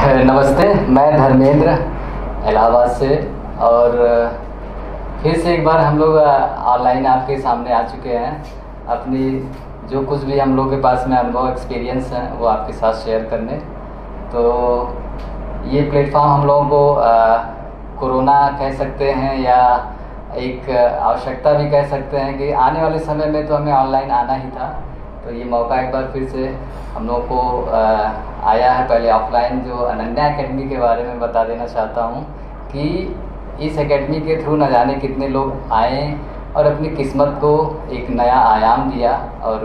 नमस्ते, मैं धर्मेंद्र इलाहाबाद से। और फिर से एक बार हम लोग ऑनलाइन आपके सामने आ चुके हैं। अपनी जो कुछ भी हम लोग के पास में अनुभव एक्सपीरियंस हैं वो आपके साथ शेयर करने। तो ये प्लेटफॉर्म हम लोगों को कोरोना कह सकते हैं या एक आवश्यकता भी कह सकते हैं कि आने वाले समय में तो हमें ऑनलाइन आना ही था। तो ये मौका एक बार फिर से हम लोग को आया है। पहले ऑफलाइन जो अनन्या एकेडमी के बारे में बता देना चाहता हूँ कि इस एकेडमी के थ्रू न जाने कितने लोग आए और अपनी किस्मत को एक नया आयाम दिया। और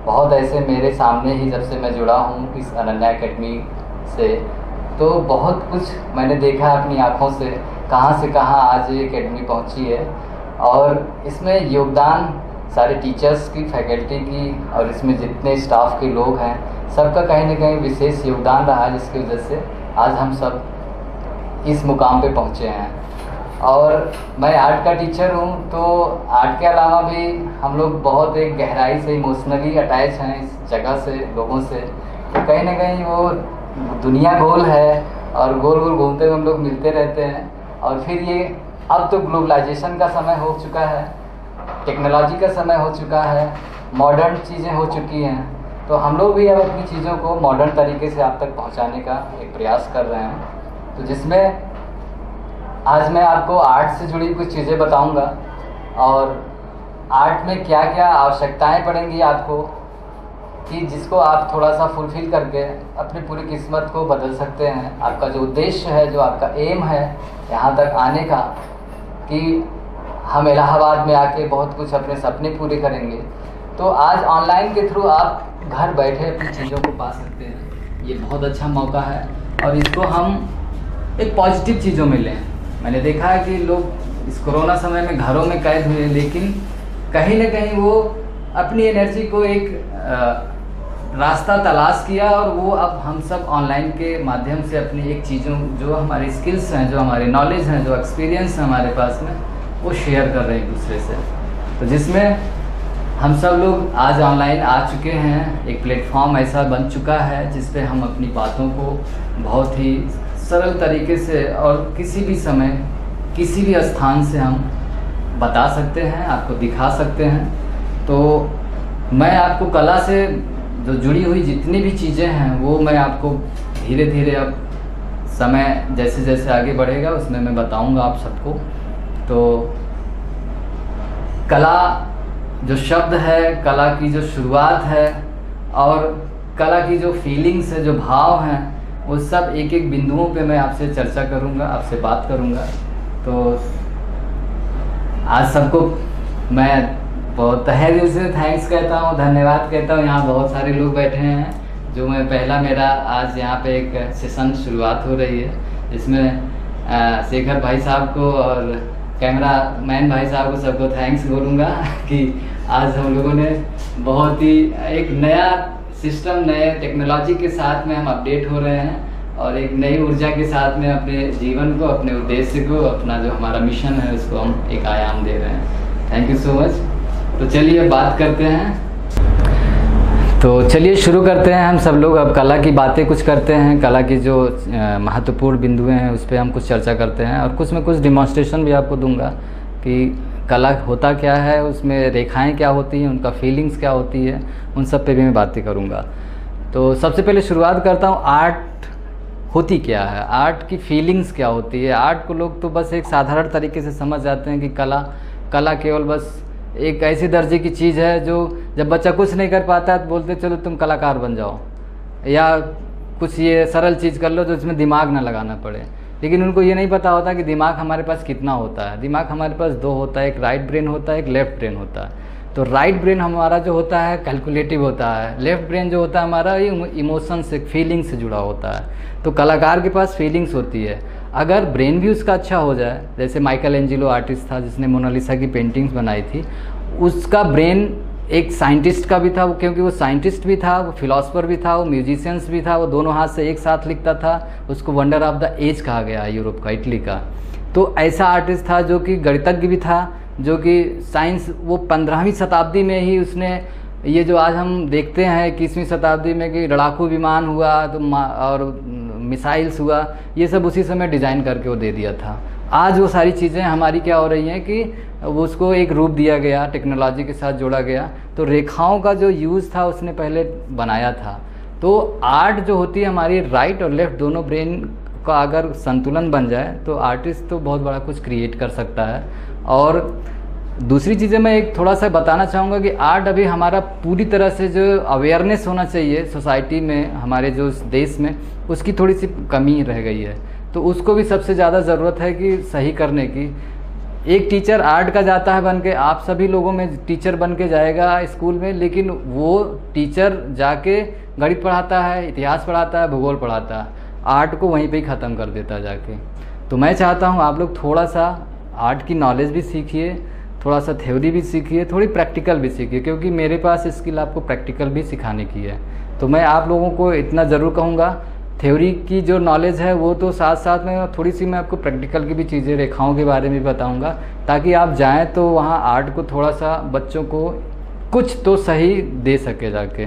बहुत ऐसे मेरे सामने ही जब से मैं जुड़ा हूँ इस अनन्या एकेडमी से, तो बहुत कुछ मैंने देखा अपनी आँखों से, कहाँ से कहाँ आज ये एकेडमी पहुँची है। और इसमें योगदान सारे टीचर्स की, फैकल्टी की और इसमें जितने स्टाफ के लोग हैं सबका कहीं ना कहीं विशेष योगदान रहा, जिसकी वजह से आज हम सब इस मुकाम पे पहुँचे हैं। और मैं आर्ट का टीचर हूँ, तो आर्ट के अलावा भी हम लोग बहुत एक गहराई से इमोशनली अटैच हैं इस जगह से, लोगों से। तो कहीं ना कहीं वो दुनिया गोल है और गोल गोल घूमते हुए हम लोग मिलते रहते हैं। और फिर ये अब तो ग्लोबलाइजेशन का समय हो चुका है, टेक्नोलॉजी का समय हो चुका है, मॉडर्न चीज़ें हो चुकी हैं। तो हम लोग भी अब अपनी चीज़ों को मॉडर्न तरीके से आप तक पहुंचाने का एक प्रयास कर रहे हैं। तो जिसमें आज मैं आपको आर्ट से जुड़ी कुछ चीज़ें बताऊंगा और आर्ट में क्या क्या आवश्यकताएं पड़ेंगी आपको, कि जिसको आप थोड़ा सा फुलफ़िल करके अपनी पूरी किस्मत को बदल सकते हैं। आपका जो उद्देश्य है, जो आपका एम है यहाँ तक आने का, कि हम इलाहाबाद में आके बहुत कुछ अपने सपने पूरे करेंगे, तो आज ऑनलाइन के थ्रू आप घर बैठे अपनी चीज़ों को पा सकते हैं। ये बहुत अच्छा मौका है और इसको हम एक पॉजिटिव चीज़ों में लें। मैंने देखा है कि लोग इस कोरोना समय में घरों में कैद हुए, लेकिन कहीं ना कहीं वो अपनी एनर्जी को एक रास्ता तलाश किया और वो अब हम सब ऑनलाइन के माध्यम से अपनी एक चीज़ों, जो हमारी स्किल्स हैं, जो हमारी नॉलेज हैं, जो एक्सपीरियंस है हमारे पास में, वो शेयर कर रहे हैं एक दूसरे से। तो जिसमें हम सब लोग आज ऑनलाइन आ चुके हैं। एक प्लेटफॉर्म ऐसा बन चुका है जिस पे हम अपनी बातों को बहुत ही सरल तरीके से और किसी भी समय, किसी भी स्थान से हम बता सकते हैं, आपको दिखा सकते हैं। तो मैं आपको कला से जो जुड़ी हुई जितनी भी चीज़ें हैं वो मैं आपको धीरे धीरे, अब समय जैसे जैसे आगे बढ़ेगा उसमें मैं बताऊंगा आप सबको। तो कला जो शब्द है, कला की जो शुरुआत है और कला की जो फीलिंग्स है, जो भाव हैं, वो सब एक एक बिंदुओं पे मैं आपसे चर्चा करूंगा, आपसे बात करूंगा। तो आज सबको मैं बहुत तहे दिल से थैंक्स कहता हूँ, धन्यवाद कहता हूँ। यहाँ बहुत सारे लोग बैठे हैं, जो मैं पहला मेरा आज यहाँ पे एक सेशन शुरुआत हो रही है, जिसमें शेखर भाई साहब को और कैमरा मैन भाई साहब को सबको थैंक्स बोलूँगा कि आज हम लोगों ने बहुत ही एक नया सिस्टम, नए टेक्नोलॉजी के साथ में हम अपडेट हो रहे हैं और एक नई ऊर्जा के साथ में अपने जीवन को, अपने उद्देश्य को, अपना जो हमारा मिशन है उसको हम एक आयाम दे रहे हैं। Thank you so much. तो चलिए बात करते हैं। तो चलिए शुरू करते हैं। हम सब लोग अब कला की बातें कुछ करते हैं, कला की जो महत्वपूर्ण बिंदुएं हैं उस पर हम कुछ चर्चा करते हैं और कुछ में कुछ डिमॉन्स्ट्रेशन भी आपको दूंगा कि कला होता क्या है, उसमें रेखाएं क्या होती हैं, उनका फीलिंग्स क्या होती है, उन सब पे भी मैं बातें करूंगा। तो सबसे पहले शुरुआत करता हूँ, आर्ट होती क्या है, आर्ट की फीलिंग्स क्या होती है। आर्ट को लोग तो बस एक साधारण तरीके से समझ जाते हैं कि कला केवल बस एक ऐसी दर्जे की चीज़ है जो जब बच्चा कुछ नहीं कर पाता है तो बोलते चलो तुम कलाकार बन जाओ, या कुछ ये सरल चीज़ कर लो जो इसमें दिमाग ना लगाना पड़े। लेकिन उनको ये नहीं पता होता कि दिमाग हमारे पास कितना होता है। दिमाग हमारे पास दो होता है, एक राइट ब्रेन होता है, एक लेफ्ट ब्रेन होता है। तो राइट ब्रेन हमारा जो होता है कैलकुलेटिव होता है, लेफ्ट ब्रेन जो होता है हमारा ये इमोशन से, फीलिंग से जुड़ा होता है। तो कलाकार के पास फीलिंग्स होती है। अगर ब्रेन भी उसका अच्छा हो जाए, जैसे माइकल एंजेलो आर्टिस्ट था जिसने मोनालिसा की पेंटिंग्स बनाई थी, उसका ब्रेन एक साइंटिस्ट का भी था, क्योंकि वो साइंटिस्ट भी था, वो फिलोसफर भी था, वो म्यूजिशियंस भी था, वो दोनों हाथ से एक साथ लिखता था। उसको वंडर ऑफ द एज कहा गया है, यूरोप का, इटली का। तो ऐसा आर्टिस्ट था जो कि गणितज्ञ भी था, जो कि साइंस, वो 15वीं शताब्दी में ही उसने ये जो आज हम देखते हैं 21वीं शताब्दी में कि लड़ाकू विमान हुआ तो और मिसाइल्स हुआ, ये सब उसी समय डिज़ाइन करके वो दे दिया था। आज वो सारी चीज़ें हमारी क्या हो रही हैं कि वो उसको एक रूप दिया गया, टेक्नोलॉजी के साथ जोड़ा गया। तो रेखाओं का जो यूज़ था उसने पहले बनाया था। तो आर्ट जो होती है हमारी, राइट और लेफ़्ट दोनों ब्रेन का अगर संतुलन बन जाए तो आर्टिस्ट तो बहुत बड़ा कुछ क्रिएट कर सकता है। और दूसरी चीज़ें मैं एक थोड़ा सा बताना चाहूँगा कि आर्ट अभी हमारा पूरी तरह से जो अवेयरनेस होना चाहिए सोसाइटी में, हमारे जो देश में, उसकी थोड़ी सी कमी रह गई है। तो उसको भी सबसे ज़्यादा ज़रूरत है कि सही करने की। एक टीचर आर्ट का जाता है बन के, आप सभी लोगों में टीचर बन के जाएगा स्कूल में, लेकिन वो टीचर जाके गणित पढ़ाता है, इतिहास पढ़ाता है, भूगोल पढ़ाता है, आर्ट को वहीं पे ही ख़त्म कर देता है जाके। तो मैं चाहता हूँ आप लोग थोड़ा सा आर्ट की नॉलेज भी सीखिए, थोड़ा सा थ्योरी भी सीखिए, थोड़ी प्रैक्टिकल भी सीखिए, क्योंकि मेरे पास स्किल आपको प्रैक्टिकल भी सिखाने की है। तो मैं आप लोगों को इतना ज़रूर कहूँगा, थ्योरी की जो नॉलेज है वो तो साथ साथ में थोड़ी सी मैं आपको प्रैक्टिकल की भी चीज़ें, रेखाओं के बारे में भी बताऊँगा, ताकि आप जाएँ तो वहाँ आर्ट को थोड़ा सा बच्चों को कुछ तो सही दे सके जाके।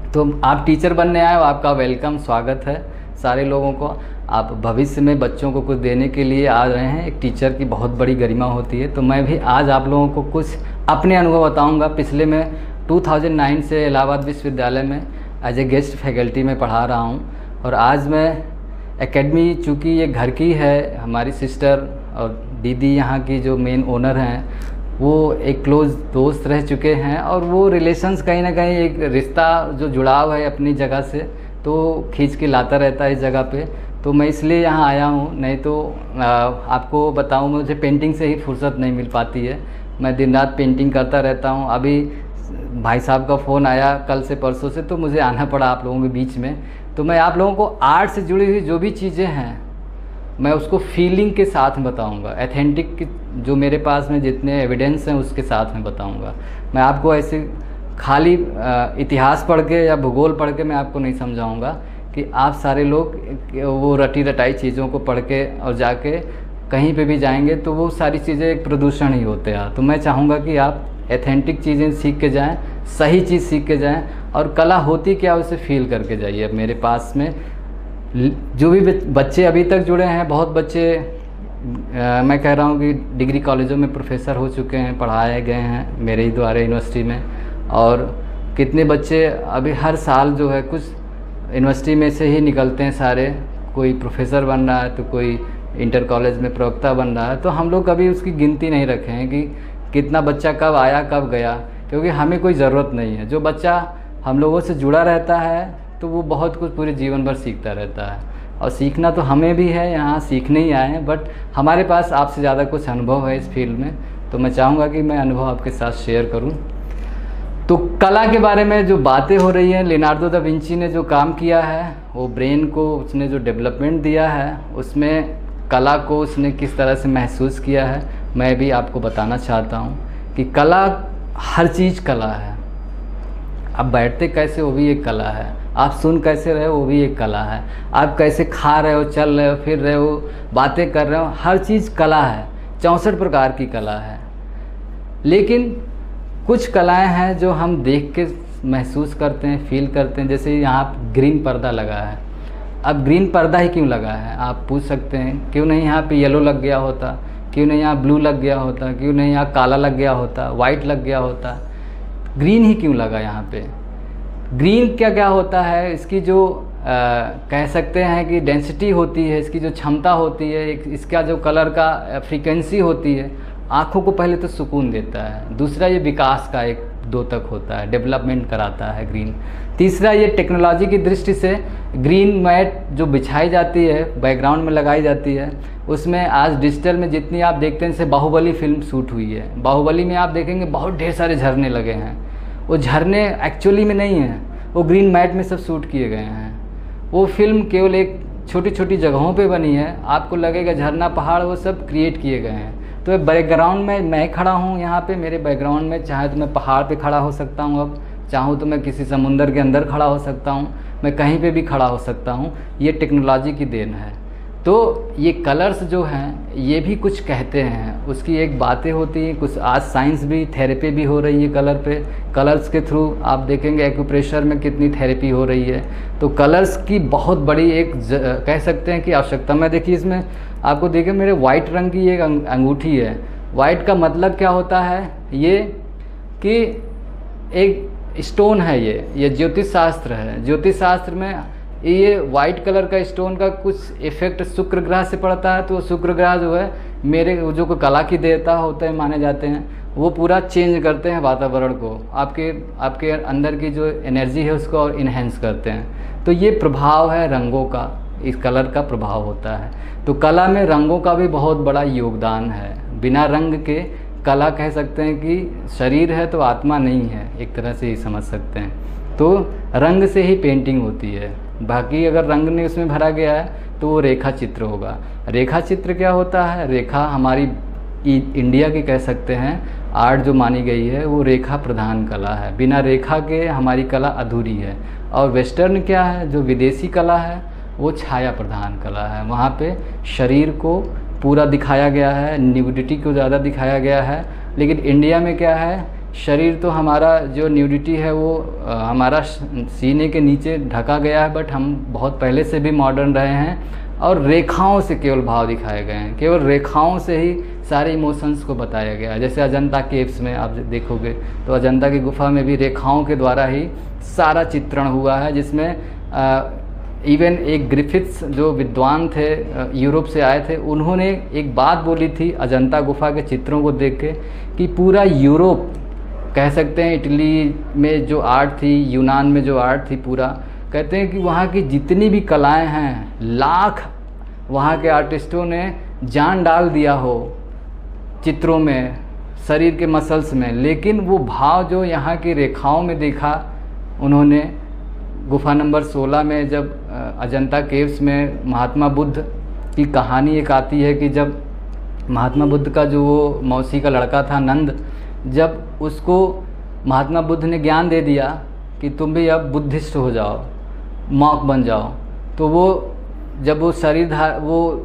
तो आप टीचर बनने आए हो, आपका वेलकम, स्वागत है सारे लोगों को। आप भविष्य में बच्चों को कुछ देने के लिए आ रहे हैं, एक टीचर की बहुत बड़ी गरिमा होती है। तो मैं भी आज आप लोगों को कुछ अपने अनुभव बताऊंगा। पिछले मैं 2009 से इलाहाबाद विश्वविद्यालय में एज ए गेस्ट फैकल्टी में पढ़ा रहा हूं, और आज मैं एकेडमी, चूँकि ये घर की है, हमारी सिस्टर और दीदी यहाँ की जो मेन ओनर हैं वो एक क्लोज़ दोस्त रह चुके हैं, और वो रिलेशंस कहीं ना कहीं एक रिश्ता जो जुड़ाव है अपनी जगह से तो खींच के लाता रहता है इस जगह पे। तो मैं इसलिए यहाँ आया हूँ, नहीं तो आपको बताऊँ, मुझे पेंटिंग से ही फुर्सत नहीं मिल पाती है। मैं दिन रात पेंटिंग करता रहता हूँ। अभी भाई साहब का फ़ोन आया कल से परसों से, तो मुझे आना पड़ा आप लोगों के बीच में। तो मैं आप लोगों को आर्ट से जुड़ी हुई जो भी चीज़ें हैं मैं उसको फीलिंग के साथ में बताऊँगा, एथेंटिक जो मेरे पास में जितने एविडेंस हैं उसके साथ में बताऊँगा। मैं आपको ऐसे खाली इतिहास पढ़ के या भूगोल पढ़ के मैं आपको नहीं समझाऊंगा कि आप सारे लोग वो रटी रटाई चीज़ों को पढ़ के और जाके कहीं पे भी जाएंगे तो वो सारी चीज़ें एक प्रदूषण ही होते हैं। तो मैं चाहूँगा कि आप एथेंटिक चीज़ें सीख के जाएं, सही चीज़ सीख के जाएं, और कला होती क्या उसे फील करके जाइए। अब मेरे पास में जो भी बच्चे अभी तक जुड़े हैं, बहुत बच्चे मैं कह रहा हूँ कि डिग्री कॉलेजों में प्रोफेसर हो चुके हैं, पढ़ाए गए हैं मेरे ही द्वारा यूनिवर्सिटी में। और कितने बच्चे अभी हर साल जो है कुछ यूनिवर्सिटी में से ही निकलते हैं सारे, कोई प्रोफेसर बन रहा है तो कोई इंटर कॉलेज में प्रवक्ता बन रहा है। तो हम लोग कभी उसकी गिनती नहीं रखे हैं कि कितना बच्चा कब आया कब गया, क्योंकि हमें कोई ज़रूरत नहीं है। जो बच्चा हम लोगों से जुड़ा रहता है तो वो बहुत कुछ पूरे जीवन भर सीखता रहता है, और सीखना तो हमें भी है, यहाँ सीखने ही आए हैं, बट हमारे पास आपसे ज़्यादा कुछ अनुभव है इस फील्ड में। तो मैं चाहूँगा कि मैं अनुभव आपके साथ शेयर करूँ। तो कला के बारे में जो बातें हो रही हैं, लियोनार्डो दा विंची ने जो काम किया है, वो ब्रेन को उसने जो डेवलपमेंट दिया है, उसमें कला को उसने किस तरह से महसूस किया है, मैं भी आपको बताना चाहता हूँ कि कला, हर चीज़ कला है। आप बैठते कैसे वो भी एक कला है, आप सुन कैसे रहे हो वो भी एक कला है, आप कैसे खा रहे हो, चल रहे हो, फिर रहे हो, बातें कर रहे हो, हर चीज़ कला है। 64 प्रकार की कला है। लेकिन कुछ कलाएं हैं जो हम देख के महसूस करते हैं, फील करते हैं। जैसे यहाँ ग्रीन पर्दा लगा है, अब ग्रीन पर्दा ही क्यों लगा है आप पूछ सकते हैं। क्यों नहीं यहाँ पे येलो लग गया होता, क्यों नहीं यहाँ ब्लू लग गया होता, क्यों नहीं यहाँ काला लग गया होता, वाइट लग गया होता, ग्रीन ही क्यों लगा यहाँ पे। ग्रीन क्या क्या होता है, इसकी जो कह सकते हैं कि डेंसिटी होती है, इसकी जो क्षमता होती है, इसका जो कलर का फ्रीक्वेंसी होती है, आँखों को पहले तो सुकून देता है। दूसरा ये विकास का एक द्योतक होता है, डेवलपमेंट कराता है ग्रीन। तीसरा ये टेक्नोलॉजी की दृष्टि से ग्रीन मैट जो बिछाई जाती है, बैकग्राउंड में लगाई जाती है, उसमें आज डिजिटल में जितनी आप देखते हैं, जैसे बाहुबली फिल्म शूट हुई है, बाहुबली में आप देखेंगे बहुत ढेर सारे झरने लगे हैं। वो झरने एक्चुअली में नहीं हैं, वो ग्रीन मैट में सब शूट किए गए हैं। वो फिल्म केवल एक छोटी छोटी जगहों पे बनी है, आपको लगेगा झरना पहाड़ वो सब क्रिएट किए गए हैं। तो बैकग्राउंड में मैं खड़ा हूँ यहाँ पे, मेरे बैकग्राउंड में चाहे तो मैं पहाड़ पे खड़ा हो सकता हूँ, अब चाहूँ तो मैं किसी समुंदर के अंदर खड़ा हो सकता हूँ, मैं कहीं पे भी खड़ा हो सकता हूँ। ये टेक्नोलॉजी की देन है। तो ये कलर्स जो हैं ये भी कुछ कहते हैं, उसकी एक बातें होती हैं कुछ। आज साइंस भी, थेरेपी भी हो रही है कलर पे। कलर्स के थ्रू आप देखेंगे एक्यूप्रेशर में कितनी थेरेपी हो रही है। तो कलर्स की बहुत बड़ी एक कह सकते हैं कि आवश्यकता। मैं देखिए इसमें आपको देखिए मेरे वाइट रंग की एक अंगूठी है। वाइट का मतलब क्या होता है, ये कि एक स्टोन है, ये ज्योतिष शास्त्र है। ज्योतिष शास्त्र में ये वाइट कलर का स्टोन का कुछ इफेक्ट शुक्र ग्रह से पड़ता है। तो शुक्र ग्रह जो है मेरे जो कोई कला की देवता होते हैं माने जाते हैं, वो पूरा चेंज करते हैं वातावरण को, आपके अंदर की जो एनर्जी है उसको और इन्हेंस करते हैं। तो ये प्रभाव है रंगों का, इस कलर का प्रभाव होता है। तो कला में रंगों का भी बहुत बड़ा योगदान है। बिना रंग के कला कह सकते हैं कि शरीर है तो आत्मा नहीं है, एक तरह से ही समझ सकते हैं। तो रंग से ही पेंटिंग होती है। बाकी अगर रंग नहीं उसमें भरा गया है तो वो रेखा चित्र होगा। रेखा चित्र क्या होता है, रेखा हमारी इंडिया की कह सकते हैं आर्ट जो मानी गई है वो रेखा प्रधान कला है। बिना रेखा के हमारी कला अधूरी है। और वेस्टर्न क्या है, जो विदेशी कला है वो छाया प्रधान कला है। वहाँ पे शरीर को पूरा दिखाया गया है, न्यूडिटी को ज़्यादा दिखाया गया है। लेकिन इंडिया में क्या है, शरीर तो हमारा जो न्यूडिटी है वो हमारा सीने के नीचे ढका गया है, बट हम बहुत पहले से भी मॉडर्न रहे हैं और रेखाओं से केवल भाव दिखाए गए हैं। केवल रेखाओं से ही सारे इमोशंस को बताया गया है। जैसे अजंता केव्स में आप देखोगे तो अजंता की गुफा में भी रेखाओं के द्वारा ही सारा चित्रण हुआ है, जिसमें इवन एक ग्रिफिथ्स जो विद्वान थे यूरोप से आए थे, उन्होंने एक बात बोली थी अजंता गुफा के चित्रों को देख के कि पूरा यूरोप कह सकते हैं, इटली में जो आर्ट थी, यूनान में जो आर्ट थी, पूरा कहते हैं कि वहाँ की जितनी भी कलाएं हैं, लाख वहाँ के आर्टिस्टों ने जान डाल दिया हो चित्रों में, शरीर के मसल्स में, लेकिन वो भाव जो यहाँ की रेखाओं में देखा उन्होंने। गुफा नंबर 16 में जब अजंता केव्स में महात्मा बुद्ध की कहानी एक आती है कि जब महात्मा बुद्ध का जो वो मौसी का लड़का था नंद, जब उसको महात्मा बुद्ध ने ज्ञान दे दिया कि तुम भी अब बुद्धिस्ट हो जाओ, मॉन्क बन जाओ, तो वो जब वो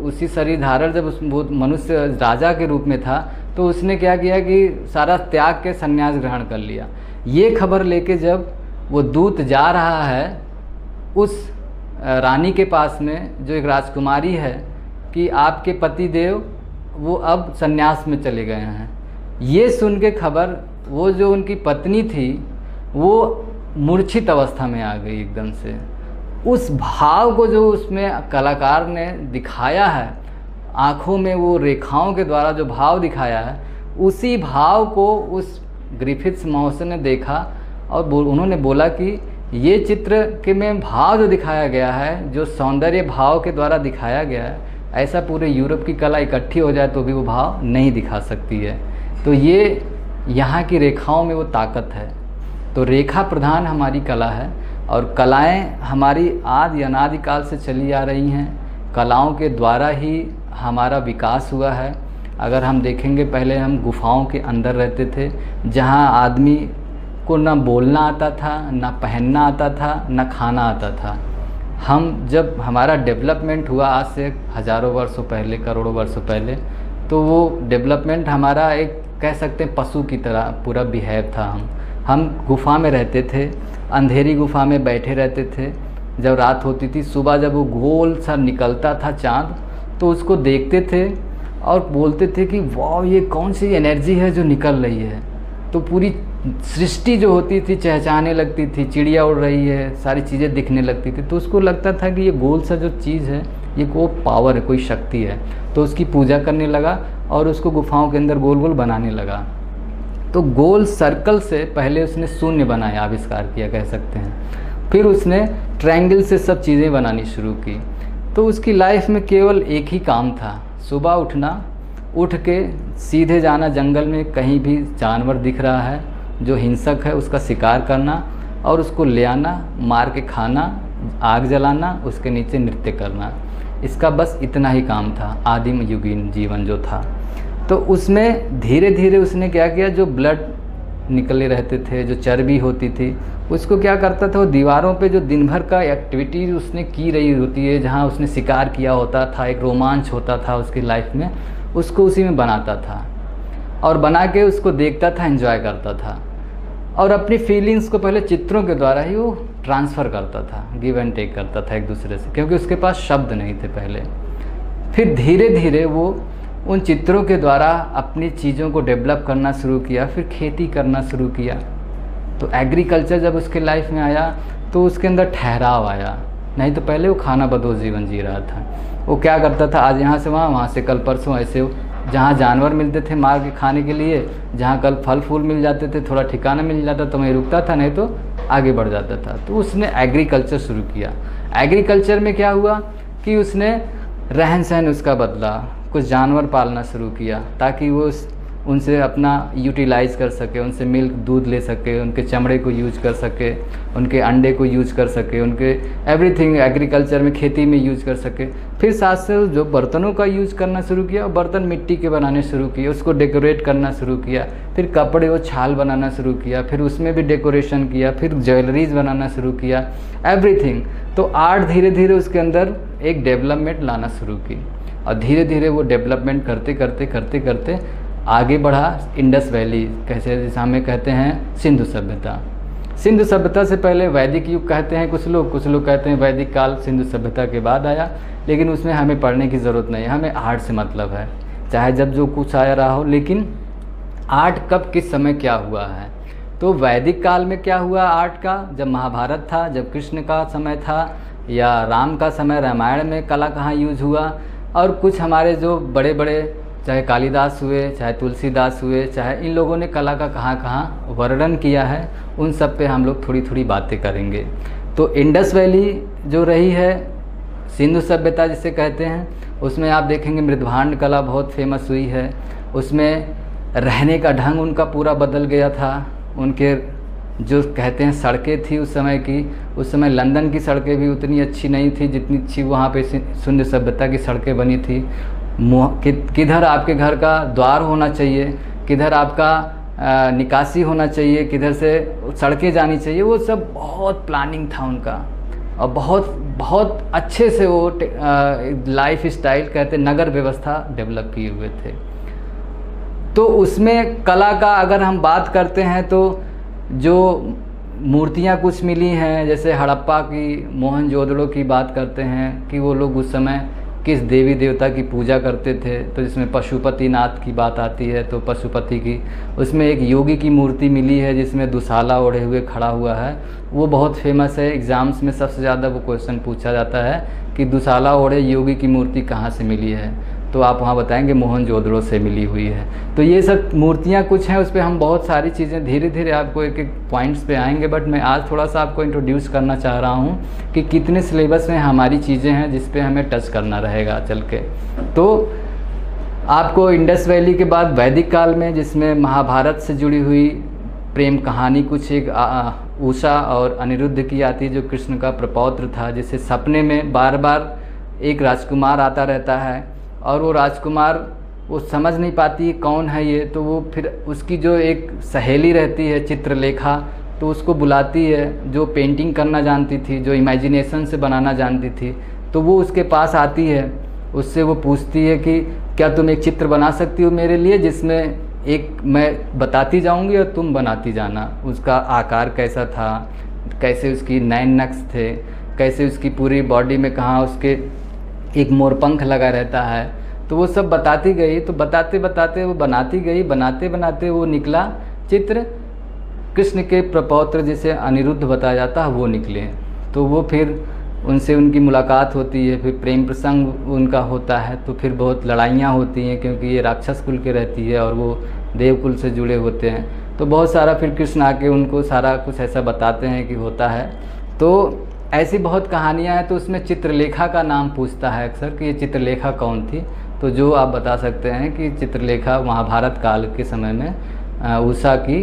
उसी शरीर धारण जब वो मनुष्य राजा के रूप में था, तो उसने क्या किया कि सारा त्याग के संन्यास ग्रहण कर लिया। ये खबर लेके जब वो दूत जा रहा है उस रानी के पास में जो एक राजकुमारी है कि आपके पति देव वो अब संन्यास में चले गए हैं, ये सुन के खबर वो जो उनकी पत्नी थी वो मूर्छित अवस्था में आ गई एकदम से। उस भाव को जो उसमें कलाकार ने दिखाया है, आँखों में वो रेखाओं के द्वारा जो भाव दिखाया है, उसी भाव को उस ग्रिफिथ्स महोदय ने देखा और उन्होंने बोला कि ये चित्र के में भाव जो दिखाया गया है, जो सौंदर्य भाव के द्वारा दिखाया गया है, ऐसा पूरे यूरोप की कला इकट्ठी हो जाए तो भी वो भाव नहीं दिखा सकती है। तो ये यहाँ की रेखाओं में वो ताकत है। तो रेखा प्रधान हमारी कला है और कलाएं हमारी आदि अनादिकाल से चली आ रही हैं। कलाओं के द्वारा ही हमारा विकास हुआ है। अगर हम देखेंगे, पहले हम गुफाओं के अंदर रहते थे जहाँ आदमी को ना बोलना आता था, ना पहनना आता था, ना खाना आता था। हम जब हमारा डेवलपमेंट हुआ आज से हज़ारों वर्षों पहले, करोड़ों वर्षों पहले, तो वो डेवलपमेंट हमारा एक कह सकते हैं पशु की तरह पूरा बिहेव था। हम गुफा में रहते थे, अंधेरी गुफा में बैठे रहते थे। जब रात होती थी, सुबह जब वो गोल सा निकलता था चाँद, तो उसको देखते थे और बोलते थे कि वाह, ये कौन सी एनर्जी है जो निकल रही है। तो पूरी सृष्टि जो होती थी चहचहाने लगती थी, चिड़िया उड़ रही है, सारी चीज़ें दिखने लगती थी। तो उसको लगता था कि ये गोल सा जो चीज़ है ये को पावर है, कोई शक्ति है। तो उसकी पूजा करने लगा और उसको गुफाओं के अंदर गोल गोल बनाने लगा। तो गोल सर्कल से पहले उसने शून्य बनाया, आविष्कार किया कह सकते हैं। फिर उसने ट्रायंगल से सब चीज़ें बनानी शुरू की। तो उसकी लाइफ में केवल एक ही काम था, सुबह उठना, उठ के सीधे जाना जंगल में, कहीं भी जानवर दिख रहा है जो हिंसक है उसका शिकार करना और उसको ले आना, मार के खाना, आग जलाना, उसके नीचे नृत्य करना। इसका बस इतना ही काम था, आदिम युगीन जीवन जो था। तो उसमें धीरे धीरे उसने क्या किया, जो ब्लड निकले रहते थे, जो चर्बी होती थी, उसको क्या करता था वो दीवारों पे जो दिन भर का एक्टिविटी उसने की रही होती है, जहाँ उसने शिकार किया होता था, एक रोमांच होता था उसकी लाइफ में, उसको उसी में बनाता था और बना के उसको देखता था, एंजॉय करता था और अपनी फीलिंग्स को पहले चित्रों के द्वारा ही वो ट्रांसफ़र करता था, गिव एंड टेक करता था एक दूसरे से, क्योंकि उसके पास शब्द नहीं थे पहले। फिर धीरे धीरे वो उन चित्रों के द्वारा अपनी चीज़ों को डेवलप करना शुरू किया, फिर खेती करना शुरू किया। तो एग्रीकल्चर जब उसके लाइफ में आया तो उसके अंदर ठहराव आया, नहीं तो पहले वो खाना बदोश जीवन जी रहा था। वो क्या करता था, आज यहाँ से वहाँ, वहाँ से कल परसों, ऐसे जहाँ जानवर मिलते थे मार के खाने के लिए, जहाँ कल फल फूल मिल जाते थे, थोड़ा ठिकाना मिल जाता तो वहीं रुकता था, नहीं तो आगे बढ़ जाता था। तो उसने एग्रीकल्चर शुरू किया। एग्रीकल्चर में क्या हुआ कि उसने रहन सहन उसका बदला, कुछ जानवर पालना शुरू किया ताकि वो उनसे अपना यूटिलाइज़ कर सके, उनसे मिल्क दूध ले सके, उनके चमड़े को यूज कर सके, उनके अंडे को यूज कर सके, उनके एवरीथिंग एग्रीकल्चर में खेती में यूज कर सके। फिर साथ से जो बर्तनों का यूज करना शुरू किया, बर्तन मिट्टी के बनाने शुरू किए, उसको डेकोरेट करना शुरू किया। फिर कपड़े वो छाल बनाना शुरू किया, फिर उसमें भी डेकोरेशन किया, फिर ज्वेलरीज बनाना शुरू किया, एवरीथिंग। तो आर्ट धीरे धीरे उसके अंदर एक डेवलपमेंट लाना शुरू की और धीरे धीरे वो डेवलपमेंट करते करते करते करते आगे बढ़ा। इंडस वैली कैसे, जैसे हमें कहते हैं सिंधु सभ्यता। सिंधु सभ्यता से पहले वैदिक युग कहते हैं कुछ लोग कहते हैं वैदिक काल सिंधु सभ्यता के बाद आया, लेकिन उसमें हमें पढ़ने की ज़रूरत नहीं है, हमें आर्ट से मतलब है, चाहे जब जो कुछ आया रहा हो, लेकिन आर्ट कब किस समय क्या हुआ है। तो वैदिक काल में क्या हुआ आर्ट का, जब महाभारत था, जब कृष्ण का समय था या राम का समय, रामायण में कला कहाँ यूज हुआ। और कुछ हमारे जो बड़े बड़े, चाहे कालिदास हुए, चाहे तुलसीदास हुए, चाहे इन लोगों ने कला का कहाँ कहाँ वर्णन किया है, उन सब पे हम लोग थोड़ी थोड़ी बातें करेंगे। तो इंडस वैली जो रही है, सिंधु सभ्यता जिसे कहते हैं, उसमें आप देखेंगे मृदभांड कला बहुत फेमस हुई है। उसमें रहने का ढंग उनका पूरा बदल गया था। उनके जो कहते हैं सड़कें थी उस समय की, उस समय लंदन की सड़कें भी उतनी अच्छी नहीं थी जितनी अच्छी वहाँ पे सिंधु सभ्यता की सड़कें बनी थी। किधर आपके घर का द्वार होना चाहिए, किधर आपका निकासी होना चाहिए, किधर से सड़कें जानी चाहिए, वो सब बहुत प्लानिंग था उनका और बहुत बहुत अच्छे से वो लाइफ स्टाइल कहते नगर व्यवस्था डेवलप किए हुए थे। तो उसमें कला का अगर हम बात करते हैं तो जो मूर्तियाँ कुछ मिली हैं, जैसे हड़प्पा की, मोहनजोदड़ो की बात करते हैं कि वो लोग उस समय किस देवी देवता की पूजा करते थे। तो जिसमें पशुपतिनाथ की बात आती है, तो पशुपति की, उसमें एक योगी की मूर्ति मिली है जिसमें दुशाला ओढ़े हुए खड़ा हुआ है, वो बहुत फेमस है। एग्ज़ाम्स में सबसे ज़्यादा वो क्वेश्चन पूछा जाता है कि दुशाला ओढ़े योगी की मूर्ति कहाँ से मिली है, तो आप वहाँ बताएंगे मोहनजोदड़ो से मिली हुई है। तो ये सब मूर्तियाँ कुछ हैं, उस पर हम बहुत सारी चीज़ें धीरे धीरे आपको एक एक पॉइंट्स पे आएंगे, बट मैं आज थोड़ा सा आपको इंट्रोड्यूस करना चाह रहा हूँ कि कितने सिलेबस में हमारी चीज़ें हैं जिस पे हमें टच करना रहेगा चल के। तो आपको इंडस वैली के बाद वैदिक काल में, जिसमें महाभारत से जुड़ी हुई प्रेम कहानी कुछ एक उषा और अनिरुद्ध की आती, जो कृष्ण का प्रपौत्र था, जिसे सपने में बार बार एक राजकुमार आता रहता है और वो राजकुमार वो समझ नहीं पाती कौन है ये, तो वो फिर उसकी जो एक सहेली रहती है चित्रलेखा, तो उसको बुलाती है, जो पेंटिंग करना जानती थी, जो इमेजिनेशन से बनाना जानती थी, तो वो उसके पास आती है, उससे वो पूछती है कि क्या तुम एक चित्र बना सकती हो मेरे लिए, जिसमें एक मैं बताती जाऊंगी और तुम बनाती जाना। उसका आकार कैसा था, कैसे उसकी नैन नक्श थे, कैसे उसकी पूरी बॉडी में कहाँ उसके एक मोरपंख लगा रहता है, तो वो सब बताती गई। तो बताते बताते वो बनाती गई, बनाते बनाते वो निकला चित्र कृष्ण के प्रपौत्र जिसे अनिरुद्ध बताया जाता है, वो निकले। तो वो फिर उनसे उनकी मुलाकात होती है, फिर प्रेम प्रसंग उनका होता है, तो फिर बहुत लड़ाइयाँ होती हैं क्योंकि ये राक्षस कुल के रहती है और वो देवकुल से जुड़े होते हैं। तो बहुत सारा फिर कृष्ण आके उनको सारा कुछ ऐसा बताते हैं कि होता है। तो ऐसी बहुत कहानियाँ हैं। तो उसमें चित्रलेखा का नाम पूछता है अक्सर कि ये चित्रलेखा कौन थी, तो जो आप बता सकते हैं कि चित्रलेखा महाभारत काल के समय में उषा की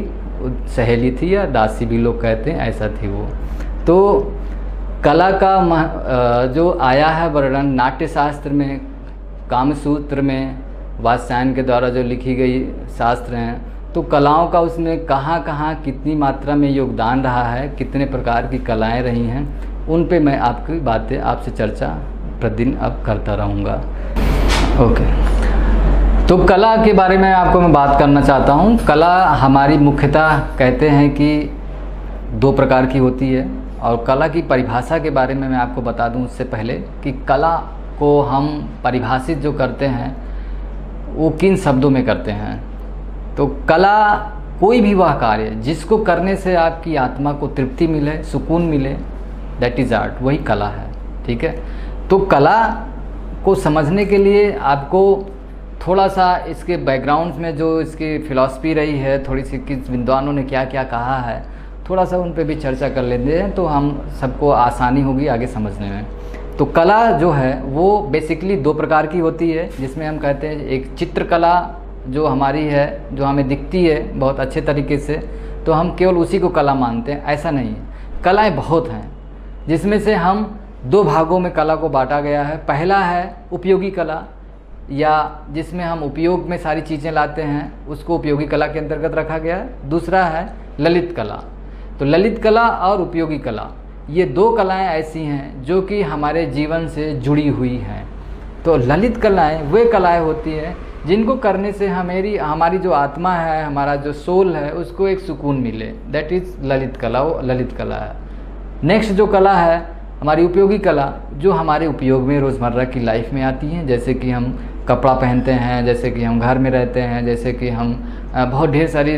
सहेली थी, या दासी भी लोग कहते हैं, ऐसा थी वो। तो कला का जो आया है वर्णन नाट्यशास्त्र में, कामसूत्र में, वात्स्यायन के द्वारा जो लिखी गई शास्त्र हैं, तो कलाओं का उसमें कहाँ कहाँ कितनी मात्रा में योगदान रहा है, कितने प्रकार की कलाएं रही हैं, उन पे मैं आपकी बातें आपसे चर्चा प्रतिदिन अब करता रहूँगा। ओके, तो कला के बारे में आपको मैं बात करना चाहता हूँ। कला हमारी मुख्यतः कहते हैं कि 2 प्रकार की होती है, और कला की परिभाषा के बारे में मैं आपको बता दूं उससे पहले कि कला को हम परिभाषित जो करते हैं वो किन शब्दों में करते हैं। तो कला कोई भी वह कार्य जिसको करने से आपकी आत्मा को तृप्ति मिले, सुकून मिले, दैट इज़ आर्ट, वही कला है। ठीक है, तो कला को समझने के लिए आपको थोड़ा सा इसके बैकग्राउंड में जो इसकी फ़िलॉसफी रही है, थोड़ी सी किस विद्वानों ने क्या क्या कहा है, थोड़ा सा उन पे भी चर्चा कर लेते हैं तो हम सबको आसानी होगी आगे समझने में। तो कला जो है वो बेसिकली 2 प्रकार की होती है, जिसमें हम कहते हैं एक चित्रकला जो हमारी है, जो हमें दिखती है बहुत अच्छे तरीके से, तो हम केवल उसी को कला मानते हैं, ऐसा नहीं है। कलाएं बहुत हैं, जिसमें से हम 2 भागों में कला को बांटा गया है। पहला है उपयोगी कला, या जिसमें हम उपयोग में सारी चीज़ें लाते हैं, उसको उपयोगी कला के अंतर्गत रखा गया है। दूसरा है ललित कला। तो ललित कला और उपयोगी कला, ये 2 कलाएं ऐसी हैं जो कि हमारे जीवन से जुड़ी हुई हैं। तो ललित कलाएं वे कलाएं होती हैं जिनको करने से हमारी जो आत्मा है, हमारा जो सोल है, उसको एक सुकून मिले, दैट इज़ ललित कला, वो ललित कला है। नेक्स्ट जो कला है हमारी उपयोगी कला, जो हमारे उपयोग में रोज़मर्रा की लाइफ में आती हैं, जैसे कि हम कपड़ा पहनते हैं, जैसे कि हम घर में रहते हैं, जैसे कि हम बहुत ढेर सारी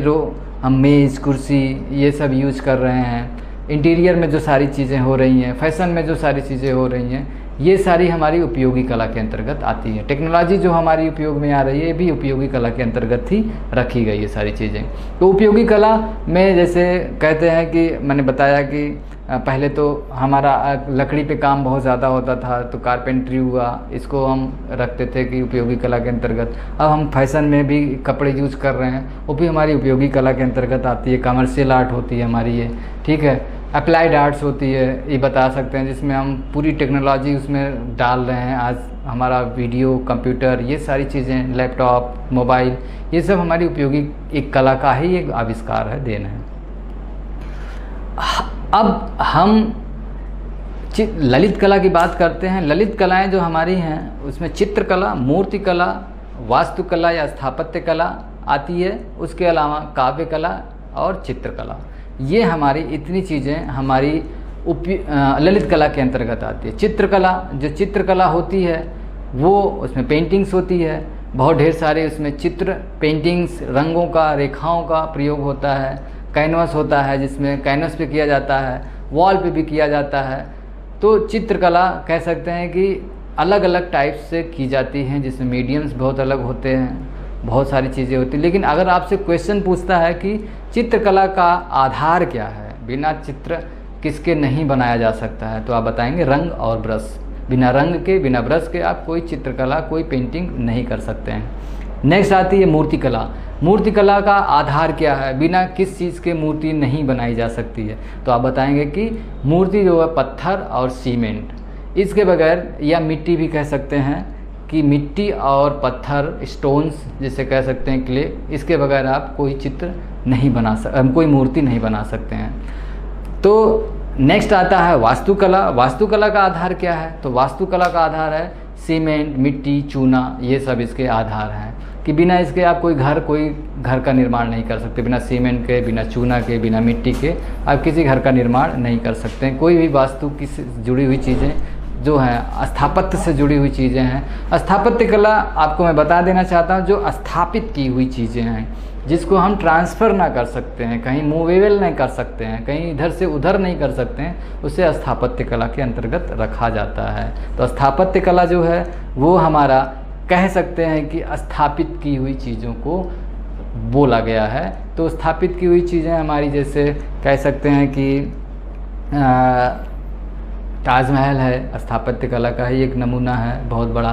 हम मेज़ कुर्सी ये सब यूज कर रहे हैं, इंटीरियर में जो सारी चीज़ें हो रही हैं, फैशन में जो सारी चीज़ें हो रही हैं, ये सारी हमारी उपयोगी कला के अंतर्गत आती है। टेक्नोलॉजी जो हमारी उपयोग में आ रही है, ये भी उपयोगी कला के अंतर्गत ही रखी गई है सारी चीज़ें। तो उपयोगी कला में जैसे कहते हैं कि मैंने बताया कि पहले तो हमारा लकड़ी पे काम बहुत ज़्यादा होता था, तो कारपेंट्री हुआ, इसको हम रखते थे कि उपयोगी कला के अंतर्गत। अब हम फैशन में भी कपड़े यूज कर रहे हैं, वो भी हमारी उपयोगी कला के अंतर्गत आती है। कमर्शियल आर्ट होती है हमारी ये, ठीक है। अप्लाइड आर्ट्स होती है, ये बता सकते हैं, जिसमें हम पूरी टेक्नोलॉजी उसमें डाल रहे हैं। आज हमारा वीडियो, कंप्यूटर, ये सारी चीज़ें, लैपटॉप, मोबाइल, ये सब हमारी उपयोगी एक कला का ही एक आविष्कार है, देन है। अब हम ललित कला की बात करते हैं। ललित कलाएं जो हमारी हैं उसमें चित्रकला, मूर्ति कला, वास्तुकला या स्थापत्य कला आती है। उसके अलावा काव्य कला और चित्रकला, ये हमारी इतनी चीज़ें हमारी ललित कला के अंतर्गत आती है। चित्रकला, जो चित्रकला होती है वो उसमें पेंटिंग्स होती है, बहुत ढेर सारे उसमें चित्र, पेंटिंग्स, रंगों का, रेखाओं का प्रयोग होता है। कैनवस होता है जिसमें कैनवस पे किया जाता है, वॉल पे भी किया जाता है। तो चित्रकला कह सकते हैं कि अलग अलग टाइप से की जाती हैं, जिसमें मीडियम्स बहुत अलग होते हैं, बहुत सारी चीज़ें होती हैं। लेकिन अगर आपसे क्वेश्चन पूछता है कि चित्रकला का आधार क्या है, बिना चित्र किसके नहीं बनाया जा सकता है, तो आप बताएंगे रंग और ब्रश। बिना रंग के, बिना ब्रश के आप कोई चित्रकला, कोई पेंटिंग नहीं कर सकते हैं। नेक्स्ट आती है मूर्ति कला। मूर्ति कला का आधार क्या है, बिना किस चीज़ के मूर्ति नहीं बनाई जा सकती है, तो आप बताएंगे कि मूर्ति जो है पत्थर और सीमेंट, इसके बगैर, या मिट्टी भी कह सकते हैं कि मिट्टी और पत्थर, स्टोन्स जिसे कह सकते हैं, क्ले, इसके बगैर आप कोई चित्र नहीं बना कोई मूर्ति नहीं बना सकते हैं। तो नेक्स्ट आता है वास्तुकला। वास्तुकला का आधार क्या है, तो वास्तुकला का आधार है सीमेंट, मिट्टी, चूना, ये सब इसके आधार हैं कि बिना इसके आप कोई घर का निर्माण नहीं कर सकते। बिना सीमेंट के, बिना चूना के, बिना मिट्टी के आप किसी घर का निर्माण नहीं कर सकते। कोई भी वास्तु की जुड़ी हुई चीज़ें जो हैं, स्थापत्य से जुड़ी हुई चीज़ें हैं। स्थापत्य कला आपको मैं बता देना चाहता हूँ, जो स्थापित की हुई चीज़ें हैं, जिसको हम ट्रांसफ़र ना कर सकते हैं, कहीं मूवेबल नहीं कर सकते हैं, कहीं इधर से उधर नहीं कर सकते हैं, उसे स्थापत्य कला के अंतर्गत रखा जाता है। तो स्थापत्य कला जो है वो हमारा कह सकते हैं कि स्थापित की हुई चीज़ों को बोला गया है। तो स्थापित की हुई चीज़ें हमारी, जैसे कह सकते हैं कि ताजमहल है, स्थापत्य कला का ही एक नमूना है, बहुत बड़ा।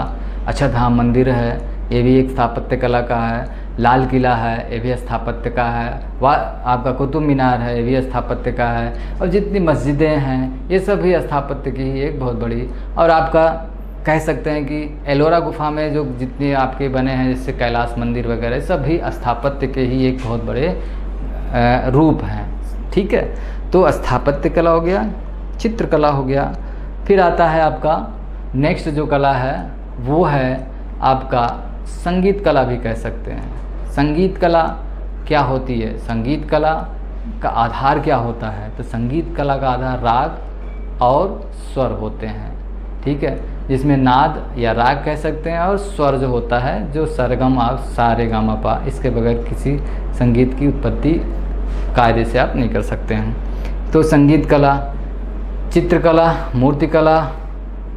अक्षरधाम मंदिर है, ये भी एक स्थापत्य कला का है। लाल किला है, ये भी स्थापत्य का है। आपका कुतुब मीनार है, ये भी स्थापत्य का है। और जितनी मस्जिदें हैं, ये सब भी स्थापत्य की ही एक बहुत बड़ी। और आपका कह सकते हैं कि एलोरा गुफा में जो जितने आपके बने हैं जैसे कैलाश मंदिर वगैरह सब भी स्थापत्य के ही एक बहुत बड़े रूप हैं। ठीक है, तो स्थापत्य कला हो गया, चित्रकला हो गया। फिर आता है आपका नेक्स्ट जो कला है वो है आपका संगीत कला भी कह सकते हैं। संगीत कला क्या होती है, संगीत कला का आधार क्या होता है, तो संगीत कला का आधार राग और स्वर होते हैं। ठीक है, जिसमें नाद या राग कह सकते हैं और स्वर जो होता है जो सरगम आप सा रे गा मा पा, इसके बगैर किसी संगीत की उत्पत्ति कायदे से आप नहीं कर सकते हैं। तो संगीत कला, चित्रकला, मूर्तिकला,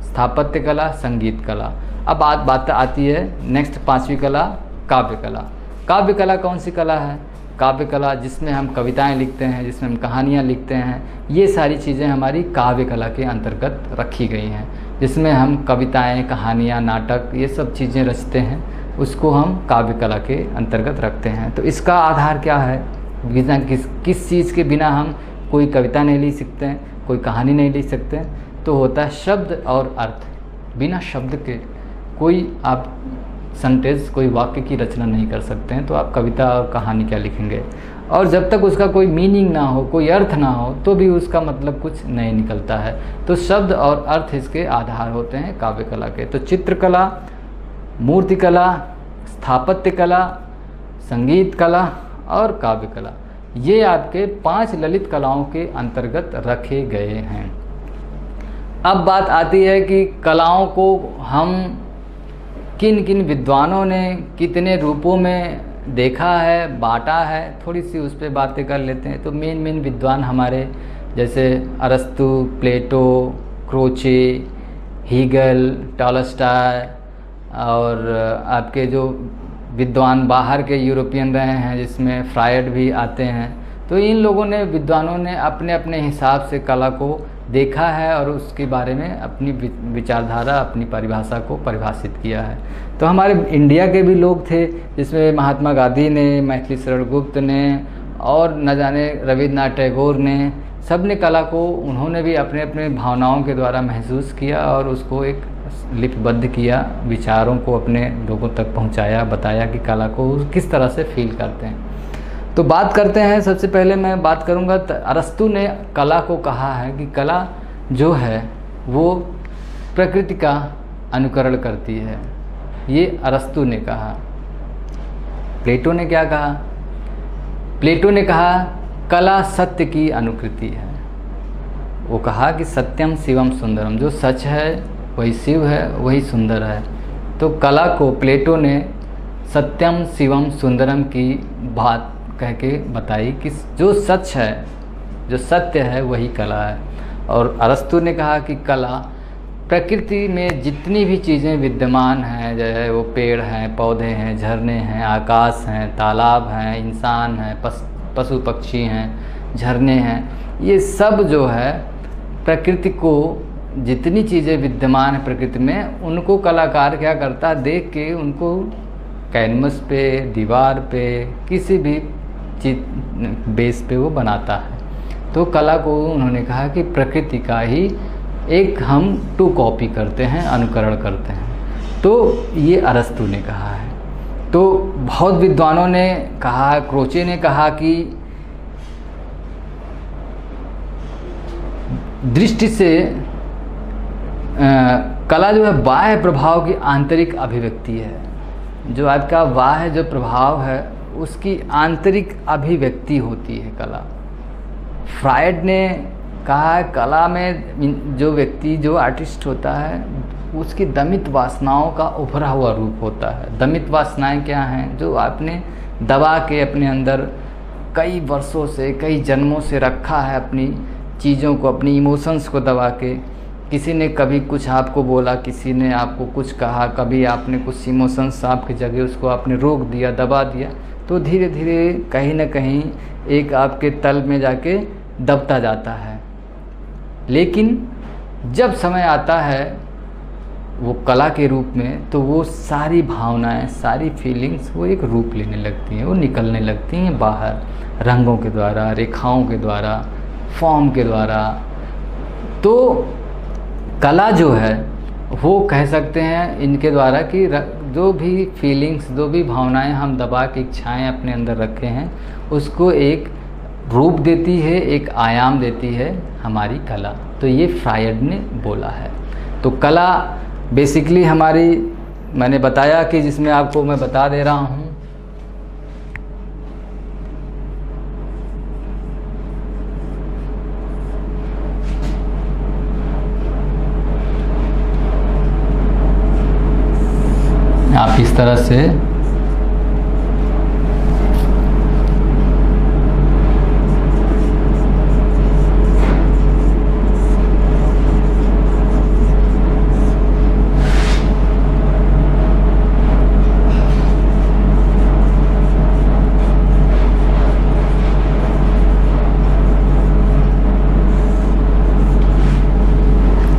स्थापत्य कला, संगीत कला। अब बात आती है नेक्स्ट पांचवी कला, काव्य कला। काव्य कला कौन सी कला है, काव्य कला जिसमें हम कविताएं लिखते हैं, जिसमें हम कहानियां लिखते हैं, ये सारी चीज़ें हमारी काव्य कला के अंतर्गत रखी गई हैं। जिसमें हम कविताएं, कहानियां, नाटक ये सब चीज़ें रचते हैं, उसको हम काव्य कला के अंतर्गत रखते हैं। तो इसका आधार क्या है, बिना किस चीज़ के बिना हम कोई कविता नहीं लिख सकते हैं, कोई कहानी नहीं लिख सकते हैं, तो होता है शब्द और अर्थ। बिना शब्द के कोई आप सेंटेंस, कोई वाक्य की रचना नहीं कर सकते हैं, तो आप कविता और कहानी क्या लिखेंगे। और जब तक उसका कोई मीनिंग ना हो, कोई अर्थ ना हो, तो भी उसका मतलब कुछ नहीं निकलता है। तो शब्द और अर्थ इसके आधार होते हैं काव्य कला के। तो चित्रकला, मूर्तिकला, स्थापत्य कला, संगीत कला और काव्य कला, ये आपके 5 ललित कलाओं के अंतर्गत रखे गए हैं। अब बात आती है कि कलाओं को हम किन किन विद्वानों ने कितने रूपों में देखा है, बांटा है, थोड़ी सी उस पर बातें कर लेते हैं। तो मेन विद्वान हमारे जैसे अरस्तु, प्लेटो, क्रोचे, हीगल, टॉलस्टॉय और आपके जो विद्वान बाहर के यूरोपियन रहे हैं जिसमें फ्रायड भी आते हैं। तो इन लोगों ने, विद्वानों ने अपने अपने हिसाब से कला को देखा है और उसके बारे में अपनी विचारधारा, अपनी परिभाषा को परिभाषित किया है। तो हमारे इंडिया के भी लोग थे जिसमें महात्मा गांधी ने, मैथिली शरण गुप्त ने और न जाने रविन्द्रनाथ टैगोर ने, सब ने कला को उन्होंने भी अपने अपने भावनाओं के द्वारा महसूस किया और उसको एक लिपिबद्ध किया, विचारों को अपने लोगों तक पहुंचाया, बताया कि कला को किस तरह से फील करते हैं। तो बात करते हैं, सबसे पहले मैं बात करूंगा अरस्तु ने कला को कहा है कि कला जो है वो प्रकृति का अनुकरण करती है, ये अरस्तु ने कहा। प्लेटो ने क्या कहा, प्लेटो ने कहा कला सत्य की अनुकृति है। वो कहा कि सत्यम शिवम सुंदरम, जो सच है वही शिव है, वही सुंदर है। तो कला को प्लेटो ने सत्यम शिवम सुंदरम की बात कह के बताई कि जो सच है, जो सत्य है वही कला है। और अरस्तु ने कहा कि कला प्रकृति में जितनी भी चीज़ें विद्यमान हैं, जैसे वो पेड़ हैं, पौधे हैं, झरने हैं, आकाश हैं, तालाब हैं, इंसान हैं, पशु पक्षी हैं, झरने हैं, ये सब जो है प्रकृति को, जितनी चीज़ें विद्यमान है प्रकृति में, उनको कलाकार क्या करता है, देख के उनको कैनवस पे, दीवार पे, किसी भी बेस पे वो बनाता है। तो कला को उन्होंने कहा कि प्रकृति का ही एक हम टू कॉपी करते हैं, अनुकरण करते हैं। तो ये अरस्तु ने कहा है। तो बहुत विद्वानों ने कहा, क्रोचे ने कहा कि दृष्टि से कला जो है बाह्य प्रभाव की आंतरिक अभिव्यक्ति है। जो आपका बाह्य जो प्रभाव है उसकी आंतरिक अभिव्यक्ति होती है कला। फ्रायड ने कहा कला में जो व्यक्ति, जो आर्टिस्ट होता है, उसकी दमित वासनाओं का उभरा हुआ रूप होता है। दमित वासनाएं क्या हैं, जो आपने दबा के अपने अंदर कई वर्षों से, कई जन्मों से रखा है, अपनी चीज़ों को, अपनी इमोशंस को दबा के। किसी ने कभी कुछ आपको बोला, किसी ने आपको कुछ कहा, कभी आपने कुछ इमोशंस आपकी जगह उसको आपने रोक दिया, दबा दिया, तो धीरे धीरे कहीं ना कहीं एक आपके तल में जाके दबता जाता है। लेकिन जब समय आता है वो कला के रूप में, तो वो सारी भावनाएं, सारी फीलिंग्स वो एक रूप लेने लगती हैं, वो निकलने लगती हैं बाहर, रंगों के द्वारा, रेखाओं के द्वारा, फॉर्म के द्वारा। तो कला जो है वो कह सकते हैं इनके द्वारा कि जो भी फीलिंग्स, जो भी भावनाएं हम दबा के इच्छाएं अपने अंदर रखे हैं, उसको एक रूप देती है, एक आयाम देती है हमारी कला। तो ये फ्रायड ने बोला है। तो कला बेसिकली हमारी, मैंने बताया कि जिसमें आपको मैं बता दे रहा हूँ, आप इस तरह से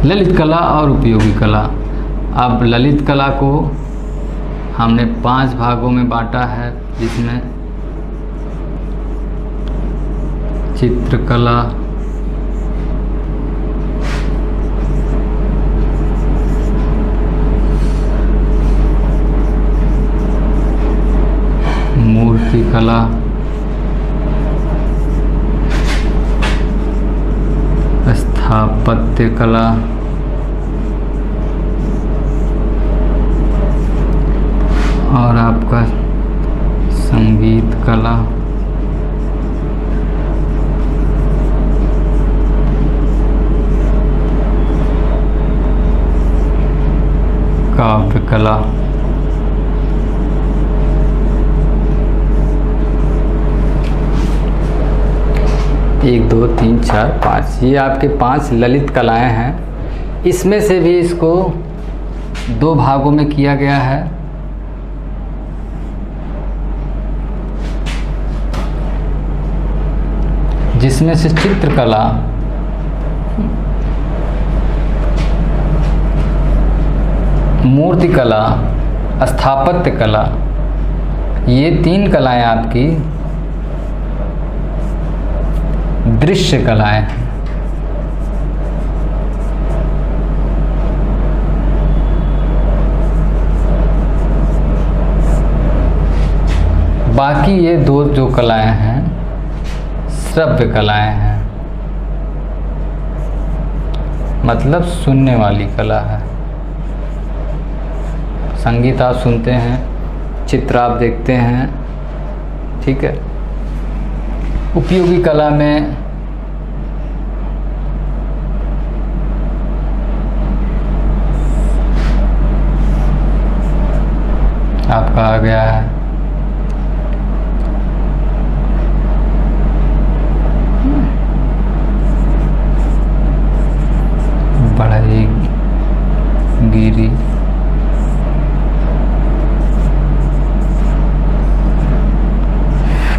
ललित कला और उपयोगी कला। अब ललित कला को हमने 5 भागों में बांटा है, जिसमें चित्रकला, मूर्तिकला, स्थापत्य कला, और आपका संगीत कला, काव्य कला, 1 2 3 4 5, ये आपके 5 ललित कलाएं हैं। इसमें से भी इसको 2 भागों में किया गया है। जिसमें से चित्रकला, मूर्तिकला, स्थापत्य कला, ये 3 कलाएं आपकी दृश्य कलाएं हैं। बाकी ये 2 जो कलाएं हैं श्रव्य कलाएं हैं, मतलब सुनने वाली कला है। संगीत आप सुनते हैं, चित्र आप देखते हैं, ठीक है। उपयोगी कला में आपका आ गया है बढ़ई गिरी,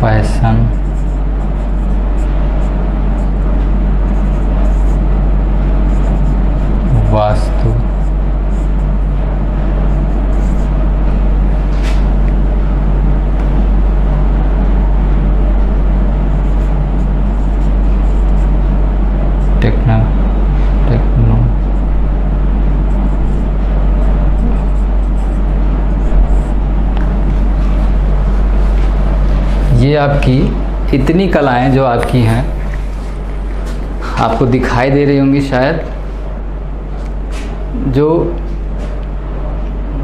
फैशन, वास्तु, टेक्नो, ये आपकी इतनी कलाएं जो आपकी हैं, आपको दिखाई दे रही होंगी शायद, जो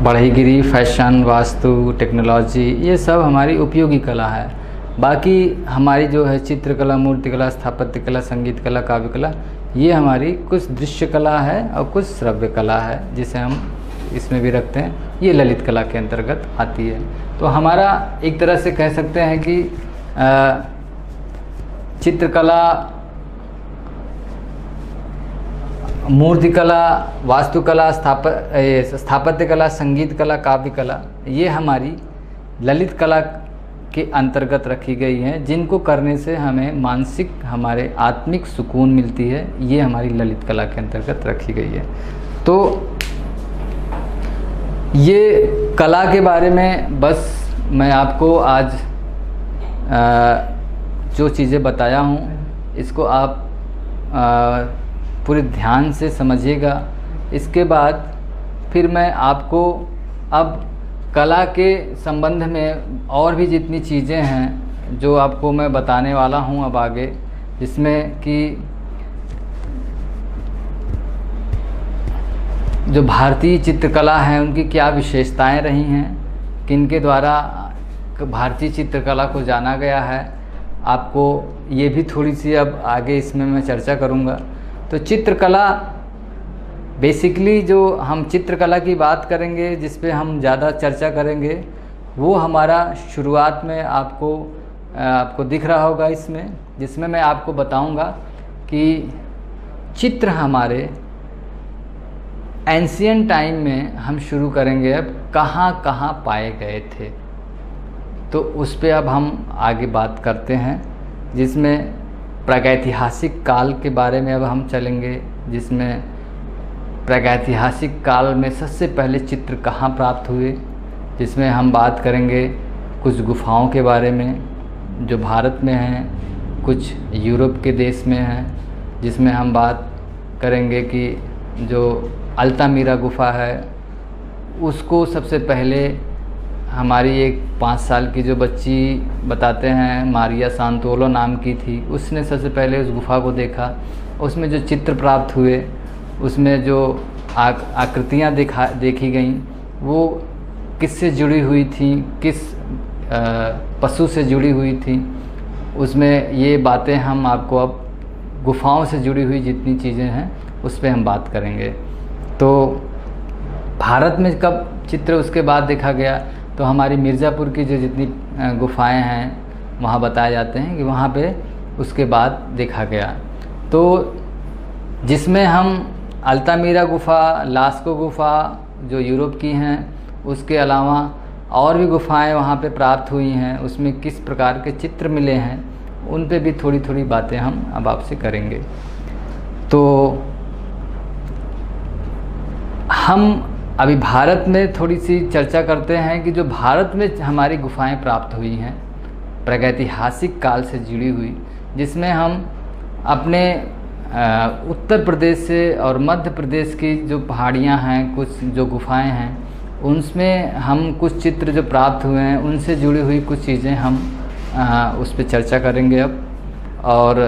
बढ़ईगिरी, फैशन, वास्तु, टेक्नोलॉजी, ये सब हमारी उपयोगी कला है। बाकी हमारी जो है चित्रकला, मूर्तिकला, स्थापत्य कला, संगीत कला, काव्य कला, ये हमारी कुछ दृश्य कला है और कुछ श्रव्य कला है, जिसे हम इसमें भी रखते हैं। ये ललित कला के अंतर्गत आती है। तो हमारा एक तरह से कह सकते हैं कि चित्रकला, मूर्तिकला, वास्तुकला, स्थापत्य कला, संगीत कला, काव्य कला, ये हमारी ललित कला के अंतर्गत रखी गई हैं, जिनको करने से हमें मानसिक, हमारे आत्मिक सुकून मिलती है। ये हमारी ललित कला के अंतर्गत रखी गई है। तो ये कला के बारे में बस मैं आपको आज जो चीज़ें बताया हूँ, इसको आप पूरे ध्यान से समझिएगा। इसके बाद फिर मैं आपको अब कला के संबंध में और भी जितनी चीज़ें हैं जो आपको मैं बताने वाला हूँ अब आगे, जिसमें कि जो भारतीय चित्रकला है उनकी क्या विशेषताएं रही हैं, किनके द्वारा भारतीय चित्रकला को जाना गया है, आपको ये भी थोड़ी सी अब आगे इसमें मैं चर्चा करूँगा। तो चित्रकला बेसिकली जो हम चित्रकला की बात करेंगे, जिस पे हम ज़्यादा चर्चा करेंगे, वो हमारा शुरुआत में आपको दिख रहा होगा इसमें, जिसमें मैं आपको बताऊंगा कि चित्र हमारे एंशिएंट टाइम में हम शुरू करेंगे अब कहाँ कहाँ पाए गए थे। तो उस पे अब हम आगे बात करते हैं, जिसमें प्रागैतिहासिक काल के बारे में अब हम चलेंगे, जिसमें प्रागैतिहासिक काल में सबसे पहले चित्र कहाँ प्राप्त हुए, जिसमें हम बात करेंगे कुछ गुफाओं के बारे में जो भारत में हैं, कुछ यूरोप के देश में हैं, जिसमें हम बात करेंगे कि जो अल्तामीरा गुफा है उसको सबसे पहले हमारी एक 5 साल की जो बच्ची बताते हैं मारिया सांतोलो नाम की थी, उसने सबसे पहले उस गुफा को देखा। उसमें जो चित्र प्राप्त हुए, उसमें जो आकृतियाँ देखी गईं, वो किससे जुड़ी हुई थी, किस पशु से जुड़ी हुई थी, उसमें ये बातें हम आपको अब गुफाओं से जुड़ी हुई जितनी चीज़ें हैं उस पर हम बात करेंगे। तो भारत में कब चित्र उसके बाद देखा गया, तो हमारी मिर्ज़ापुर की जो जितनी गुफाएं हैं वहाँ बताए जाते हैं कि वहाँ पे उसके बाद देखा गया। तो जिसमें हम अल्तामीरा गुफा, लास्को गुफा जो यूरोप की हैं, उसके अलावा और भी गुफाएं वहाँ पे प्राप्त हुई हैं, उसमें किस प्रकार के चित्र मिले हैं, उन पे भी थोड़ी थोड़ी बातें हम अब आपसे करेंगे। तो हम अभी भारत में थोड़ी सी चर्चा करते हैं कि जो भारत में हमारी गुफाएं प्राप्त हुई हैं प्रागैतिहासिक काल से जुड़ी हुई, जिसमें हम अपने उत्तर प्रदेश से और मध्य प्रदेश की जो पहाड़ियां हैं, कुछ जो गुफाएं हैं, उनमें हम कुछ चित्र जो प्राप्त हुए हैं उनसे जुड़ी हुई कुछ चीज़ें हम उस पर चर्चा करेंगे अब। और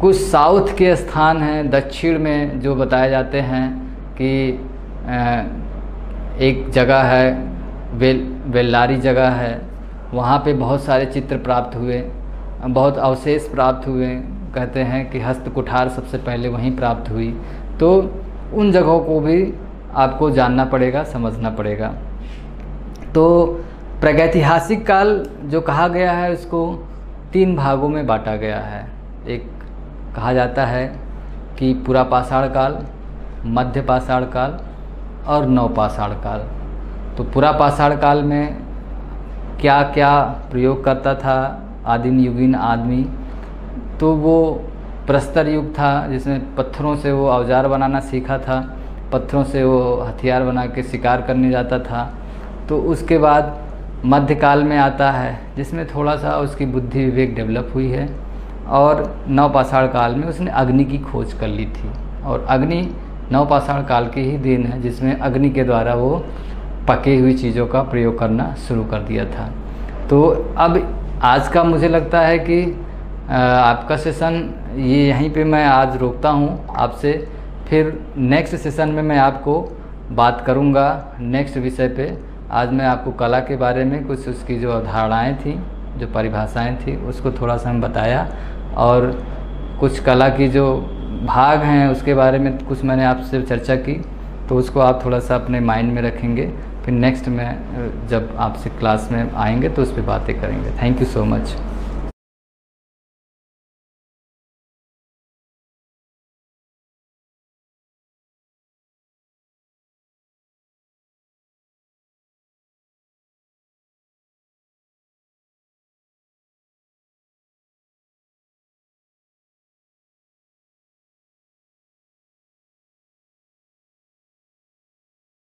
कुछ साउथ के स्थान हैं दक्षिण में जो बताए जाते हैं कि एक जगह है बेल्लारी जगह है, वहाँ पे बहुत सारे चित्र प्राप्त हुए, बहुत अवशेष प्राप्त हुए। कहते हैं कि हस्त कुठार सबसे पहले वहीं प्राप्त हुई। तो उन जगहों को भी आपको जानना पड़ेगा, समझना पड़ेगा। तो प्रागैतिहासिक काल जो कहा गया है उसको 3 भागों में बांटा गया है। एक कहा जाता है कि पुरापाषाण काल, मध्य पाषाण काल और नवपाषाण काल। तो पुरापाषाण काल में क्या क्या प्रयोग करता था आदिम युगीन आदमी, तो वो प्रस्तर युग था, जिसमें पत्थरों से वो औजार बनाना सीखा था, पत्थरों से वो हथियार बना के शिकार करने जाता था। तो उसके बाद मध्यकाल में आता है, जिसमें थोड़ा सा उसकी बुद्धि विवेक डेवलप हुई है, और नवपाषाण काल में उसने अग्नि की खोज कर ली थी। और अग्नि नवपाषाण काल की ही देन है, जिसमें अग्नि के द्वारा वो पकी हुई चीज़ों का प्रयोग करना शुरू कर दिया था। तो अब आज का मुझे लगता है कि आपका सेशन ये यहीं पे मैं आज रोकता हूँ आपसे। फिर नेक्स्ट सेशन में मैं आपको बात करूँगा नेक्स्ट विषय पे। आज मैं आपको कला के बारे में कुछ उसकी जो अवधारणाएँ थी, जो परिभाषाएँ थी, उसको थोड़ा सा मैं बताया, और कुछ कला की जो भाग हैं उसके बारे में कुछ मैंने आपसे चर्चा की। तो उसको आप थोड़ा सा अपने माइंड में रखेंगे। फिर नेक्स्ट में जब आपसे क्लास में आएंगे तो उस पर बातें करेंगे। Thank you so much.